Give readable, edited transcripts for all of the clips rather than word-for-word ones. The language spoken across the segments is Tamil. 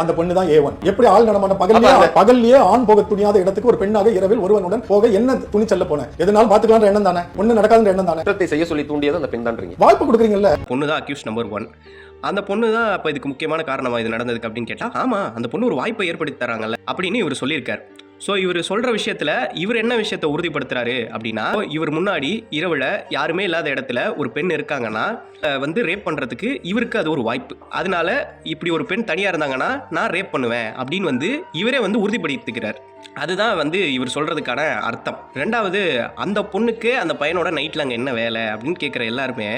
அந்த பொண்ணு தான் A1. எப்படி ஆள் நடமான பகல்லையே ஆண் போக துணியாத இடத்துக்கு ஒரு பெண்ணாக இரவில் ஒருவனுடன் போக என்ன துணிச்சல்ல போனேன்? எதனால பாத்துக்கலாம் எண்ணம் தானே, ஒண்ணு நடக்காத எண்ணம் தானே. குற்றத்தை செய்ய சொல்லி தூண்டியது அந்த பெண் தான்றீங்க. வாய்ப்பு கொடுக்குறீங்கல்ல. பொண்ணு தான் அக்யூஸ் நம்பர் 1. அந்த பொண்ணு தான் அப்ப இதுக்கு முக்கியமான காரணமா இது நடந்ததுக்கு அப்படின்னு கேட்டா, ஆமா அந்த பொண்ணு ஒரு வாய்ப்பை ஏற்படுத்தி தராங்கல்ல அப்படின்னு இவர் சொல்லியிருக்காரு. ஸோ இவர் சொல்கிற விஷயத்தில் இவர் என்ன விஷயத்தை உறுதிப்படுத்துறாரு அப்படின்னா, இவர் முன்னாடி இரவில் யாருமே இல்லாத இடத்துல ஒரு பெண் இருக்காங்கன்னா வந்து ரேப் பண்ணுறதுக்கு இவருக்கு அது ஒரு வாய்ப்பு. அதனால இப்படி ஒரு பெண் தனியாக இருந்தாங்கன்னா நான் ரேப் பண்ணுவேன் அப்படின்னு வந்து இவரே வந்து உறுதிப்படுத்திக்கிறார். அதுதான் வந்து இவர் சொல்கிறதுக்கான அர்த்தம். ரெண்டாவது, அந்த பொண்ணுக்கு அந்த பையனோட நைட்டில் அங்கே என்ன வேலை அப்படின்னு கேட்குற எல்லாருமே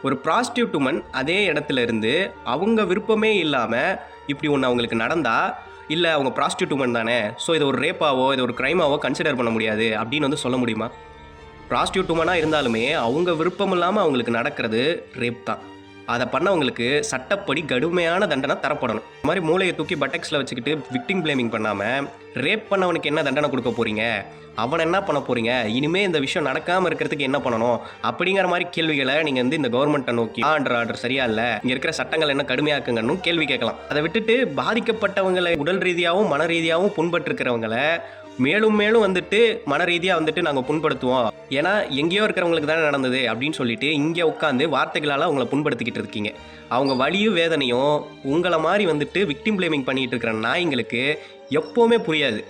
ஒரு ப்ராஸ்டியூட் உமன் அதே இடத்துல இருந்து அவங்க விருப்பமே இல்லாமல் இப்படி ஒன்று அவங்களுக்கு நடந்தால், இல்லை அவங்க ப்ராஸ்டியூட் உமன் தானே, ஸோ இதை ஒரு ரேப்பாவோ இதை ஒரு க்ரைமாவோ கன்சிடர் பண்ண முடியாது அப்படின்னு வந்து சொல்ல முடியுமா? ப்ராஸ்டியூட் உமனாக இருந்தாலுமே அவங்க விருப்பம் இல்லாமல் அவங்களுக்கு நடக்கிறது ரேப் தான். அதை பண்ணவங்களுக்கு சட்டப்படி கடுமையான தண்டனை தரப்படணும். இந்த மாதிரி மூளையை தூக்கி பட்டெக்ஸில் வச்சுக்கிட்டு விக்டிம் பிளேமிங் பண்ணாமல் ரேப் பண்ணவனுக்கு என்ன தண்டனை கொடுக்க போகிறீங்க, அவன் என்ன பண்ண போகிறீங்க, இனிமேல் இந்த விஷயம் நடக்காமல் இருக்கிறதுக்கு என்ன பண்ணணும் அப்படிங்கிற மாதிரி கேள்விகளை நீங்கள் வந்து இந்த கவர்மெண்ட்டை நோக்கி ஆர்டர் சரியா இல்லை, இங்கே இருக்கிற சட்டங்கள் என்ன கடுமையாக்குங்கன்னு கேள்வி கேட்கலாம். அதை விட்டுட்டு பாதிக்கப்பட்டவங்களை உடல் ரீதியாகவும் மன ரீதியாகவும் புண்பட்டிருக்கிறவங்களை மேலும் மேலும் வந்துட்டு மன ரீதியாக வந்துட்டு நாங்கள் புண்படுத்துவோம், ஏன்னா எங்கேயோ இருக்கிறவங்களுக்கு தானே நடந்தது அப்படின்னு சொல்லிட்டு இங்கே உட்காந்து வார்த்தைகளால் அவங்கள புண்படுத்திக்கிட்டு இருக்கீங்க. அவங்க வலியும் வேதனையும் உங்களை மாதிரி வந்துட்டு விக்டிம் பிளேமிங் பண்ணிகிட்டு இருக்கிற நாய்ங்களுக்கு எப்போவுமே புரியாது.